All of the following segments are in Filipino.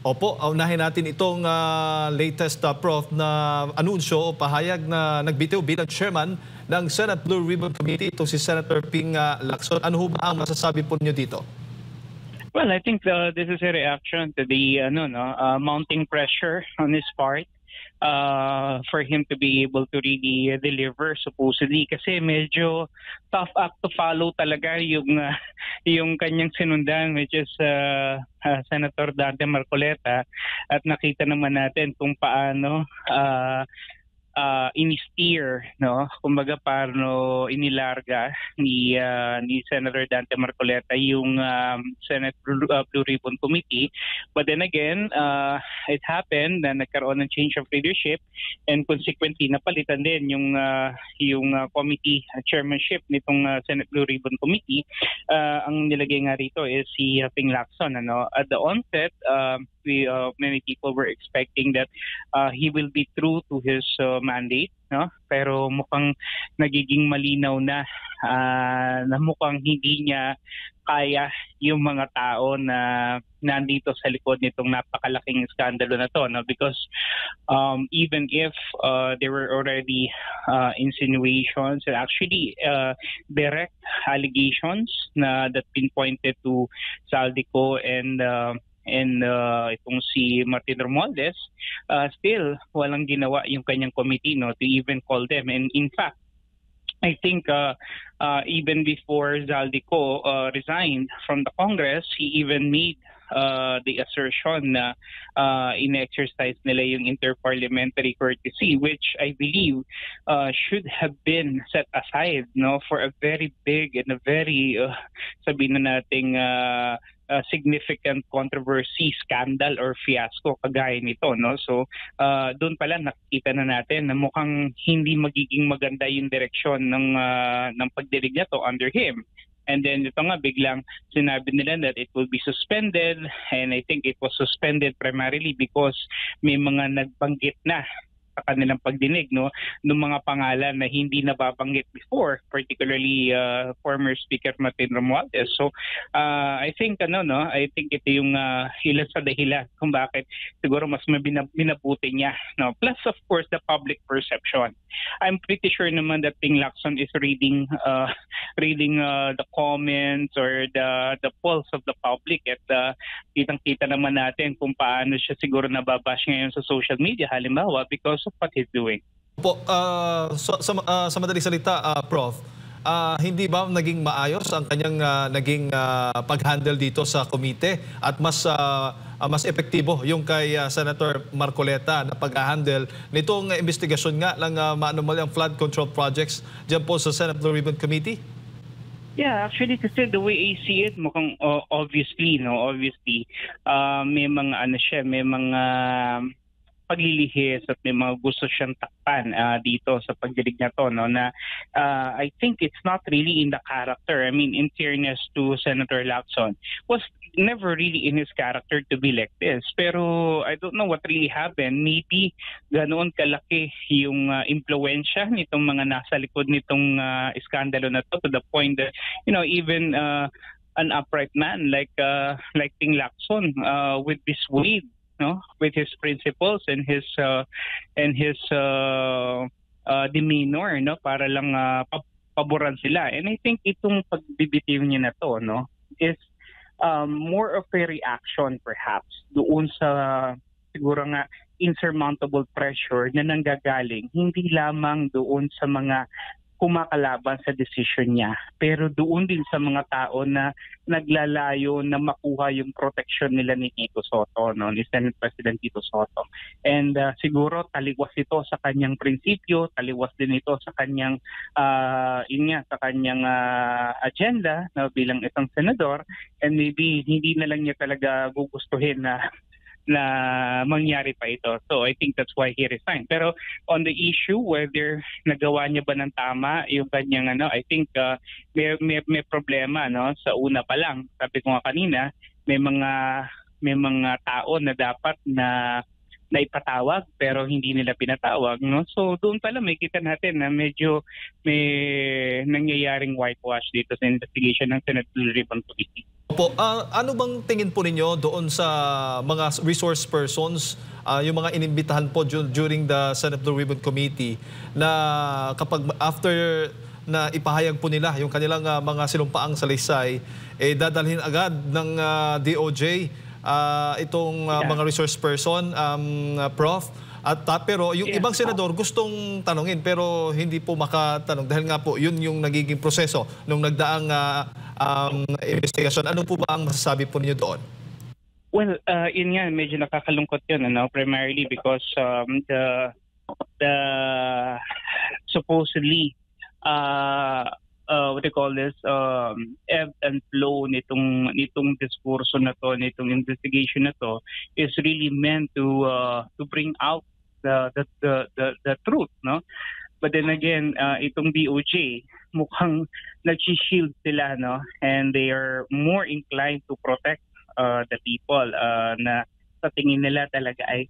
Opo, unahin natin itong latest Prof na anunsyo o pahayag na nagbitiw bilang chairman ng Senate Blue Ribbon Committee, itong si Senator Ping Lacson. Ano ho ba ang masasabi po niyo dito? Well, I think this is a reaction to the mounting pressure on his part for him to be able to really deliver supposedly, kasi medyo tough act to follow talaga yung kanyang sinundan, which is Senator Dante Marcoleta, at nakita naman natin kung paano ini-steer, no? Kumbaga paano inilarga ni Senator Dante Marcoleta yung Senate Blue Ribbon Committee. But then again, it happened na nagkaroon ng change of leadership, and consequently napalitan din yung committee chairmanship nitong Senate Blue Ribbon Committee. Ang nilagay nga rito is si Ping Lacson, ano? At the onset, many people were expecting that he will be true to his mandate, no? Pero mukhang nagiging malinaw na mukhang hindi niya kaya yung mga tao na nandito sa likod nitong napakalaking skandalo na to, no? Because even if there were already insinuations and actually direct allegations that pinpointed to Saldico and itong si Martin Romualdez, still walang ginawa yung kanyang committee, no, to even call them. And in fact, I think even before Zaldico resigned from the Congress, he even made the assertion na in-exercise nila yung interparliamentary courtesy, which I believe should have been set aside, no, for a very big and a very sabihin na nating significant controversy, scandal or fiasco kagaya nito, no? So doon pala nakikita na natin na mukhang hindi magiging maganda yung direksyon ng pagdinig na to under him. And then ito nga, biglang sinabi nila that it will be suspended, and I think it was suspended primarily because may mga nagbanggit na sa kanilang pagdinig, no, ng mga pangalan na hindi nababanggit before, particularly former Speaker Martin Romualdez. So I think I think ito yung ilan sa dahilan kung bakit siguro mas minabuti niya, no. Plus of course the public perception. I'm pretty sure naman that Ping Lacson is reading the comments or the pulse of the public, at kitang-kita naman natin kung paano siya siguro nababash ngayon sa social media, halimbawa, because of what he's doing. Po, sa madaling salita, Prof, hindi ba naging maayos ang kanyang naging pag-handle dito sa komite, at mas epektibo yung kay Senator Marcoleta na pag-handle nitong investigasyon nga ng maanumalyang flood control projects dyan po sa Senate Blue Ribbon Committee? Yeah, actually kasi the way I see it, mukhang obviously may mga may mga paglilihis at may mga gusto siyang takpan dito sa pagdinig na to, no, na I think it's not really in the character. I mean, in fairness to Senator Lacson, was never really in his character to be like this. Pero I don't know what really happened. Maybe ganoon kalaki yung impluwensya nitong mga nasa likod nitong iskandalo na to the point that, even an upright man like Ping Lacson with this weight, no, with his principles and his demeanor, no, para lang paboran sila. And I think itong pagbibitiw niya na to, no, is more of a reaction perhaps doon sa siguro nga insurmountable pressure na nanggagaling hindi lamang doon sa mga kumakalaban sa decision niya, pero doon din sa mga tao na naglalayo na makuha yung protection nila ni Tito Sotto, no, ni Senate President Tito Sotto. And siguro taliwas ito sa kanyang prinsipyo, taliwas din ito sa kanyang sa kanyang agenda na bilang isang senador, and maybe hindi na lang niya talaga gugustuhin na mangyari pa ito. So I think that's why he resigned. Pero on the issue whether nagawa niya ba ng tama yung kanyang I think may problema, no, sa una pa lang. Sabi ko nga kanina, may mga tao na dapat na naipatawag pero hindi nila pinatawag, no? So doon pala may kita natin na medyo may nangyayaring whitewash dito sa investigation ng Senate Blue Ribbon Committee. Opo, ano bang tingin po ninyo doon sa mga resource persons, yung mga inimbitahan po during the Senate Blue Ribbon Committee na kapag after na ipahayag po nila yung kanilang mga sinumpaang salaysay, dadalhin agad ng DOJ itong mga resource person, Prof. At pero yung ibang senador gustong tanungin pero hindi po makatanong dahil nga po yun yung nagiging proseso nung nagdaang investigasyon. Ano po ba ang masasabi po ninyo doon? Well, yun nga, medyo nakakalungkot yun, primarily because the supposedly what do you call this, ebb and flow nitong diskurso na to, nitong investigation na to is really meant to bring out the truth, no? But then again, itong DOJ mukhang nag-shield sila, no? And they are more inclined to protect the people na sa tingin nila talaga ay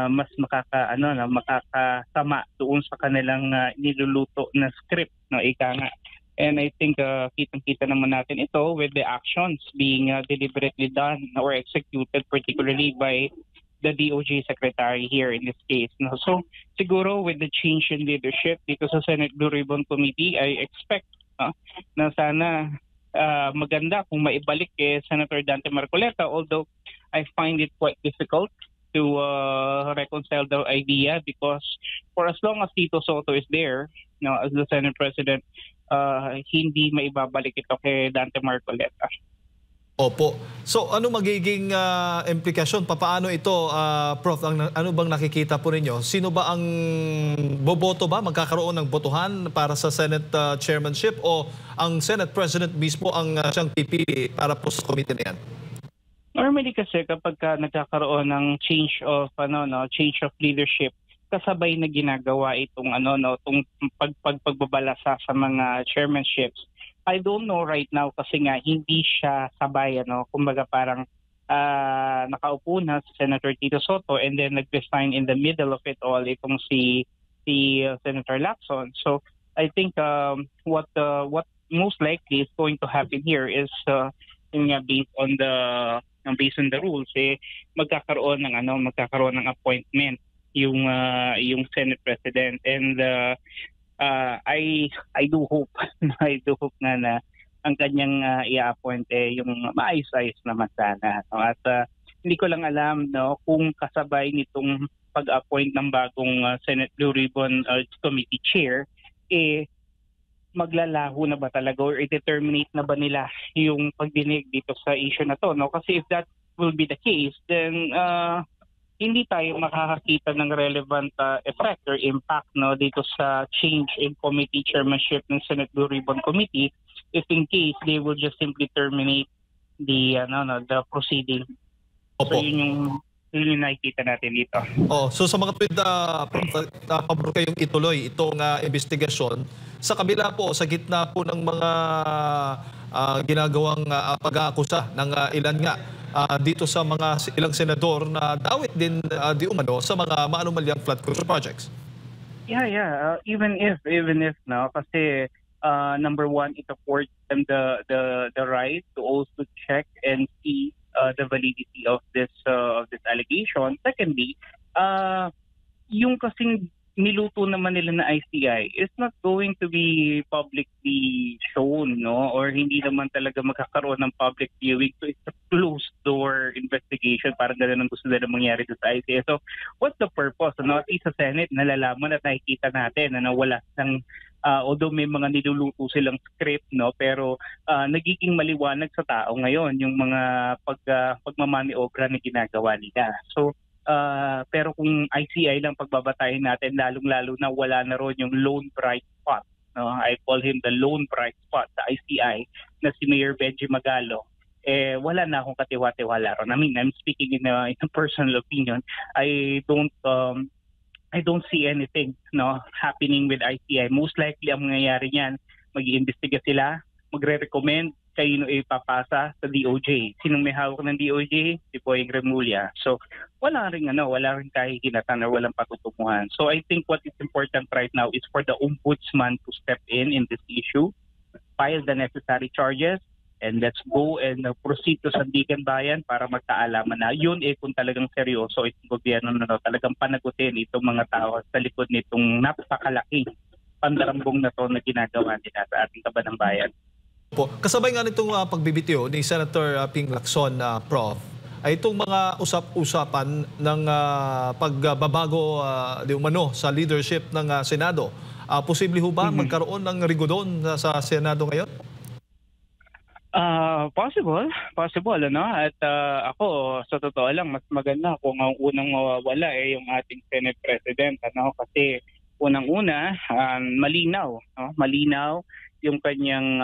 mas makakasama doon sa kanilang niluluto na script, no, ika nga. And I think kitang-kita naman natin ito with the actions being deliberately done or executed, particularly by the DOJ secretary here in this case. No? So siguro with the change in leadership dito sa Senate Blue Ribbon Committee, I expect na sana maganda kung maibalik Senator Dante Marcoleta, although I find it quite difficult to reconcile the idea because for as long as Tito Soto is there, as the Senate President, hindi maibabalik ito kay Dante Marcoleta. Opo. So ano magiging implikasyon? Paano ito, Prof? Ano bang nakikita po ninyo? Sino ba ang boboto ba? Magkakaroon ng botohan para sa Senate chairmanship o ang Senate President mismo ang siyang pipili para po sa committee na yan? Normally kasi kapag nagkakaroon ng change of leadership, kasabay na ginagawa itong itong pagbabalasa sa mga chairmanships. I don't know right now kasi nga hindi siya sabay, kumbaga parang nakaupo na si Senator Tito Soto and then nag-resign in the middle of it all itong si Senator Lacson. So I think what most likely is going to happen here is based on the rules, magkakaroon ng appointment yung Senate President, and I do hope na ang kanyang i-appoint yung maayos-ayos naman sana, no? At hindi ko lang alam kung kasabay nitong pag-appoint ng bagong Senate Blue Ribbon Committee Chair maglalaho na ba talaga or i-determinate na ba nila yung pagdinig dito sa issue na to, no? Kasi if that will be the case, then hindi tayo makakakita ng relevant effect or impact dito sa change in committee chairmanship ng Senate Blue Ribbon Committee if in case they will just simply terminate the proceeding. Opo. So yun yung nakikita natin dito. So sa mga tweet pabor kayong ituloy itong investigasyon sa kabila po, sa gitna po ng mga ginagawang pag-aakusa ng ilan nga dito sa mga ilang senador na dawit din di umano sa mga maanumalyang flood control projects. Yeah. Even if kasi number one, it affords them the right to also check and see the validity of this allegation. Secondly, yung kasing niluto naman nila na ICI is not going to be publicly shown, no? Or hindi naman talaga magkakaroon ng public viewing. So it's a closed door investigation. Parang gano'n ang gusto nila mangyari sa ICI. So what's the purpose? At least sa Senate, nalalaman at nakikita natin na wala ng although may mga niluluto silang script, no, pero nagiging maliwanag sa tao ngayon yung mga pagmamaniobra na ginagawa nila. So pero kung ICI lang pagbabatayin natin, lalong-lalo na wala na ron yung lone bright spot, no? I call him the lone bright spot, the ICI, na si Mayor Benji Magalo. Wala na akong katiwa-tiwala ron. I mean, I'm speaking in a personal opinion. I don't see anything happening with ICI. Most likely ang mangyayari niyan, mag-iimbestiga sila, magre-recommend kanino ipapasa sa DOJ. Sinong may hawak ng DOJ? Si Boying Remulla. So wala ring kahihinatan or walang patutunguhan. So I think what is important right now is for the ombudsman to step in this issue, file the necessary charges, and let's go and proceed to Sandigan Bayan para magkaalaman na yun kung talagang seryoso itong gobyerno na talagang panagutin itong mga tao sa likod nitong napakalaking pandarambong na to na ginagawa nila sa ating kabanang bayan. Po, kasabay nga nitong pagbibitiyo ni Senator Ping Lacson, Prof, ay itong mga usap-usapan ng pagbabago di umano sa leadership ng Senado. Posible ho ba magkaroon ng rigodon sa Senado ngayon? Possible, ano? At ako, sa totoo lang, mas maganda kung ang unang mawawala yung ating Senate President, ano? Kasi unang-una, malinaw yung kanyang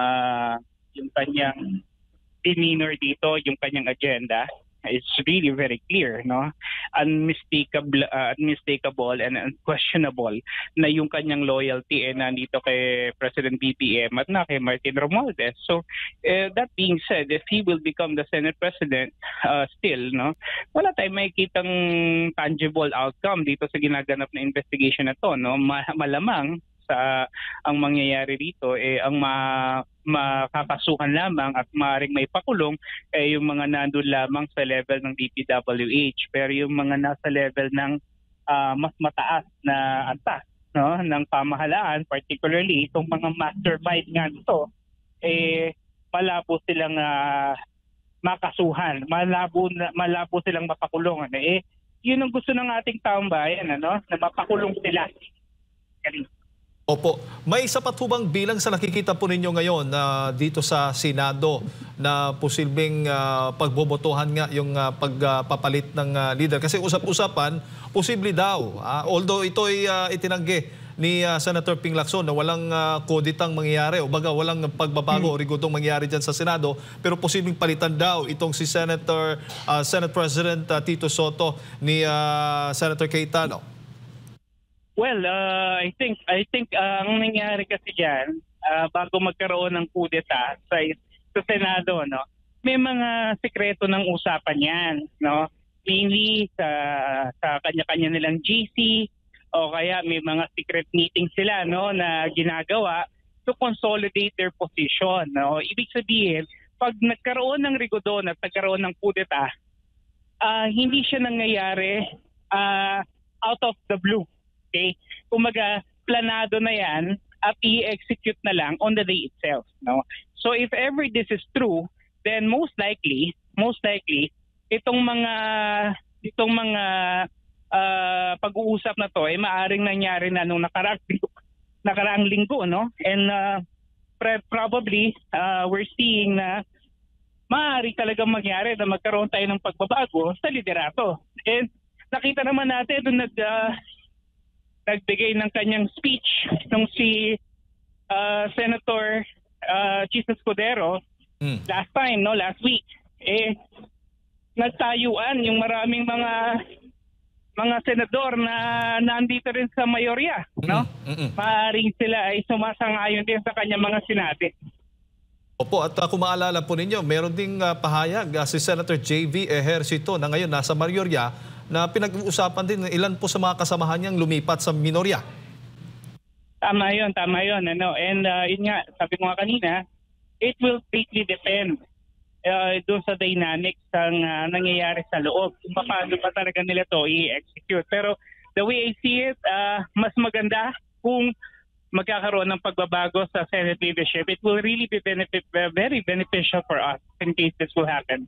demeanor dito, yung kanyang agenda. It's really very clear, no? Unmistakable and unquestionable na yung kanyang loyalty nandito kay President BBM at na kay Martin Romualdez. So that being said, if he will become the Senate President still, no, wala tayong makikitang tangible outcome dito sa ginaganap na investigation na to, no? Malamang sa ang mangyayari dito ang makakasuhan lamang at maaaring may pakulong yung mga nandun lamang sa level ng DPWH, pero yung mga nasa level ng mas mataas na antas, no, ng pamahalaan, particularly itong mga mastermind nga nito, malabo silang makasuhan, malabo silang mapakulong, yun ang gusto ng ating taong bayan, ano, na mapakulong sila. Opo. May sapat ho bang bilang sa nakikita po ninyo ngayon dito sa Senado na posibleng pagbobotohan nga yung pagpapalit ng leader? Kasi usap-usapan, posible daw. Although ito ay itinanggi ni Senator Ping Lacson na walang koditang mangyayari o baga walang pagbabago o rigotong mangyayari dyan sa Senado, pero posibleng palitan daw itong si Senate President Tito Soto ni Senator Cayetano. Well, I think ang nangyari kasi diyan bago magkaroon ng kudeta sa Senado, no, may mga sekreto ng usapan 'yan, no? Mainly sa kanya-kanya nilang GC o kaya may mga secret meeting sila, no, na ginagawa to consolidate their position, no? Ibig sabihin, pag nagkaroon ng rigodon at nagkaroon ng kudeta, hindi siya nangyayari out of the blue. Okay? Kumaga, planado na yan at i-execute na lang on the day itself. No? So if ever this is true, then most likely itong mga pag-uusap na to ay maaring nangyari na nung nakaraang linggo, no? And probably we're seeing na maaari talagang mangyari na magkaroon tayo ng pagbabago sa liderato. And nakita naman natin doon nagbigay ng kanyang speech nung si Senator Chis Escudero last week. Nagtayuan yung maraming mga senador na nandito rin sa mayorya, no? Maaaring sila ay sumasang-ayon din sa kanyang mga sinabi. Opo, at kung maalala po ninyo, meron ding pahayag si Senator J.V. Ejercito na ngayon nasa mayorya na pinag-uusapan din ilan po sa mga kasamahan niyang lumipat sa minorya. Tama yun. Ano? And yun nga, sabi ko nga kanina, it will greatly depend doon sa dynamics ng nangyayari sa loob. Kung paano pa talaga nila to i-execute. Pero the way I see it, mas maganda kung magkakaroon ng pagbabago sa Senate leadership. It will really be very beneficial for us in case this will happen.